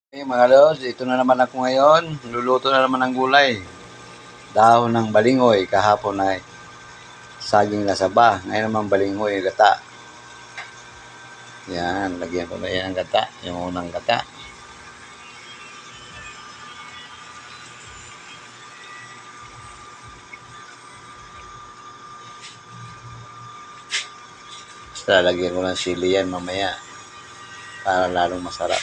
Hey mga lods, ito na naman ako ngayon. Luluto na naman ng gulay. Dahon ng balingoy. Kahapon ay saging lasaba. Ngayon naman balingoy, gata. Yan, lagyan ko na yan ang gata. Yung unang gata. Basta lagyan ko ng sili yan mamaya. Para lalong masarap.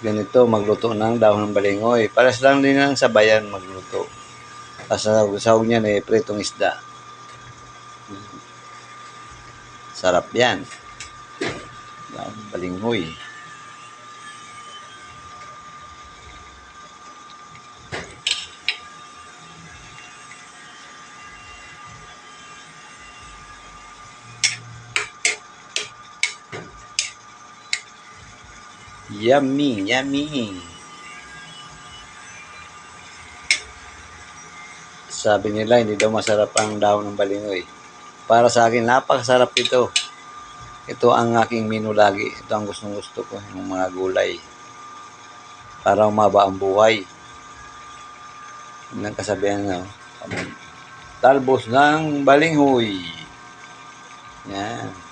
Ganito magluto ng dahon ng balingoy. Paras lang din ang sabayan magluto. Tapos sahog niyan pritong isda. Sarap yan. Dahon ng balingoy. Yummy, yummy. Sabi nila hindi daw masarap ang dahon ng balingoy. Para sa akin, napakasarap ito. Ito ang aking menu lagi. Ito ang gustong gusto ko, yung mga gulay. Para umaba ang buhay. Yung kasabihan na, talbos ng balinghoy. Yan.